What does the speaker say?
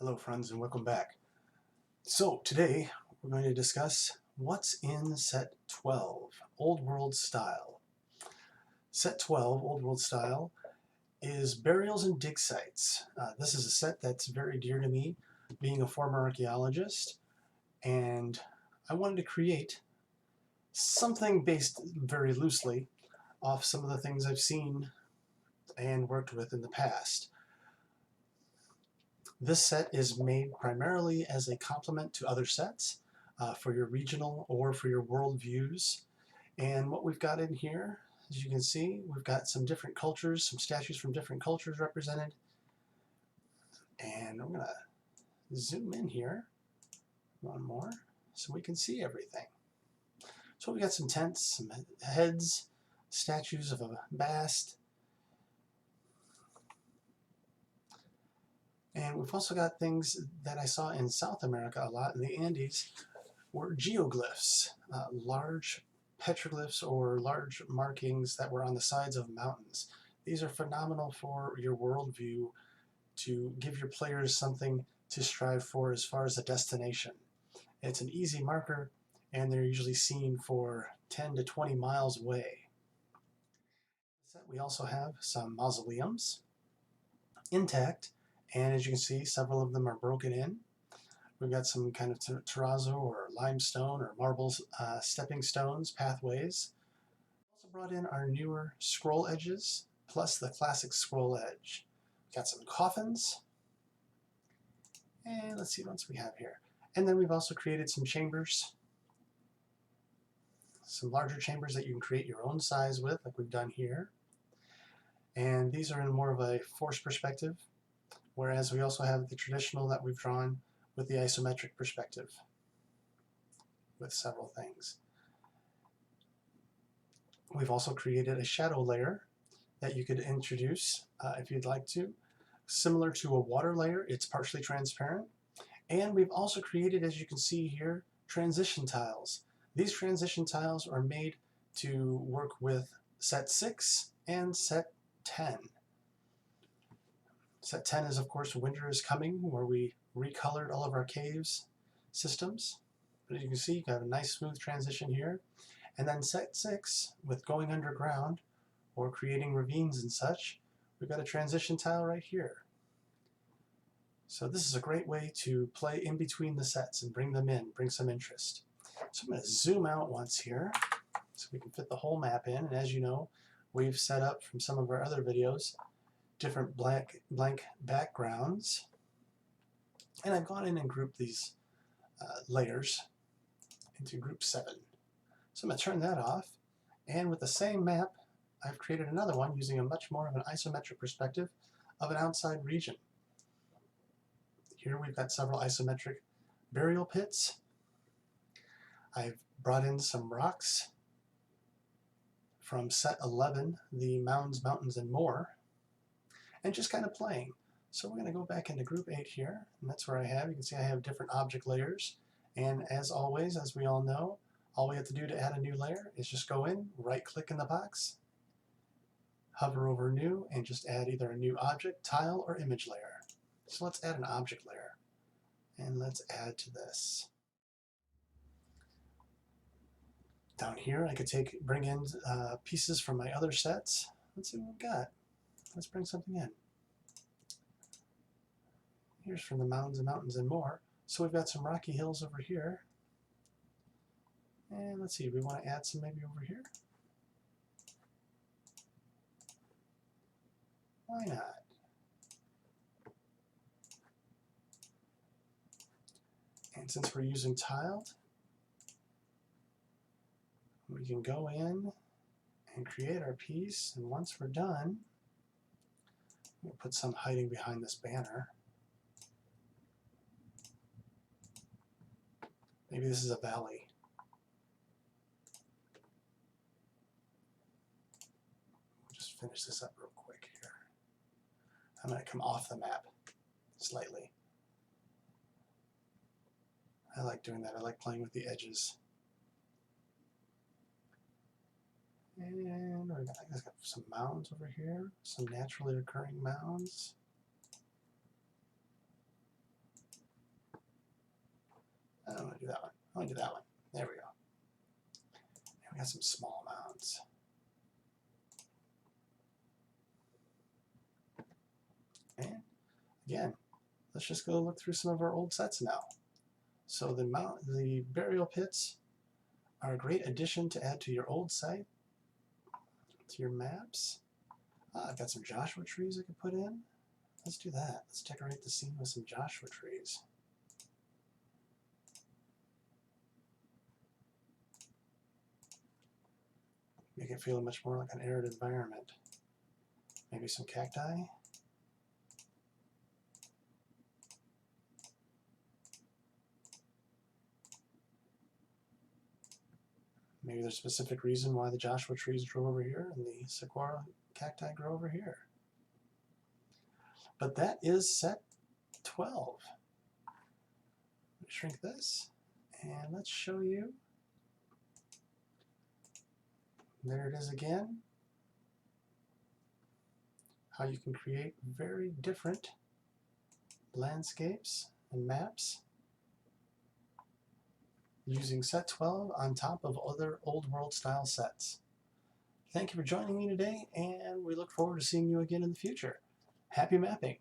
Hello friends and welcome back. So today we're going to discuss what's in set 12, Old World Style. Set 12, Old World Style, is burials and dig sites. This is a set that's very dear to me, being a former archaeologist, and I wanted to create something based very loosely off some of the things I've seen and worked with in the past. This set is made primarily as a complement to other sets for your regional or for your world views. And what we've got in here, as you can see, we've got some different cultures, some statues from different cultures represented. And I'm going to zoom in here one more so we can see everything. So we've got some tents, some heads, statues of a bast. And we've also got things that I saw in South America a lot, in the Andes, were geoglyphs, large petroglyphs or large markings that were on the sides of mountains. These are phenomenal for your worldview to give your players something to strive for as far as a destination. It's an easy marker, and they're usually seen for 10 to 20 miles away. We also have some mausoleums intact, and as you can see, several of them are broken in. We've got some kind of terrazzo or limestone or marble stepping stones, pathways. Also brought in our newer scroll edges, plus the classic scroll edge. We've got some coffins, and let's see what else we have here. And then we've also created some chambers, some larger chambers that you can create your own size with, like we've done here. And these are in more of a forced perspective, whereas we also have the traditional that we've drawn with the isometric perspective with several things. We've also created a shadow layer that you could introduce if you'd like to. Similar to a water layer, it's partially transparent. And we've also created, as you can see here, transition tiles. These transition tiles are made to work with set 6 and set 10. Set 10 is, of course, Winter is Coming, where we recolored all of our caves systems. But as you can see, you have a nice smooth transition here. And then set 6, with going underground or creating ravines and such, we've got a transition tile right here. So this is a great way to play in between the sets and bring them in, bring some interest. So I'm going to zoom out once here so we can fit the whole map in. And as you know, we've set up from some of our other videos different blank backgrounds. And I've gone in and grouped these layers into group 7. So I'm going to turn that off. And with the same map, I've created another one using a much more of an isometric perspective of an outside region. Here we've got several isometric burial pits. I've brought in some rocks from set 11, the Mounds, Mountains, and More, and just kind of playing. So we're going to go back into group 8 here, and that's where you can see I have different object layers. And as always, as we all know, all we have to do to add a new layer is just go in, right-click in the box, hover over New, and just add either a new object, tile, or image layer. So let's add an object layer, and let's add to this. Down here, I could bring in pieces from my other sets. Let's see what we've got. Let's bring something in. Here's from the Mounds and Mountains and More. So we've got some rocky hills over here. And let's see, we want to add some maybe over here. Why not? And since we're using tiled, we can go in and create our piece. And once we're done, we'll put some hiding behind this banner. Maybe this is a valley. We'll just finish this up real quick here. I'm going to come off the map slightly. I like doing that. I like playing with the edges. And I got some mounds over here, some naturally occurring mounds. want to do that one. There we go. And we got some small mounds. And again, let's just go look through some of our old sets now. So the burial pits are a great addition to add to your old site, to your maps. I've got some Joshua trees I could put in. Let's do that. Let's decorate the scene with some Joshua trees. Make it feel much more like an arid environment. Maybe some cacti. Maybe there's a specific reason why the Joshua trees grow over here and the saguaro cacti grow over here. But that is set 12. Shrink this, and let's show you. There it is again. How you can create very different landscapes and maps using set 12 on top of other old world style sets. Thank you for joining me today, and we look forward to seeing you again in the future. Happy mapping!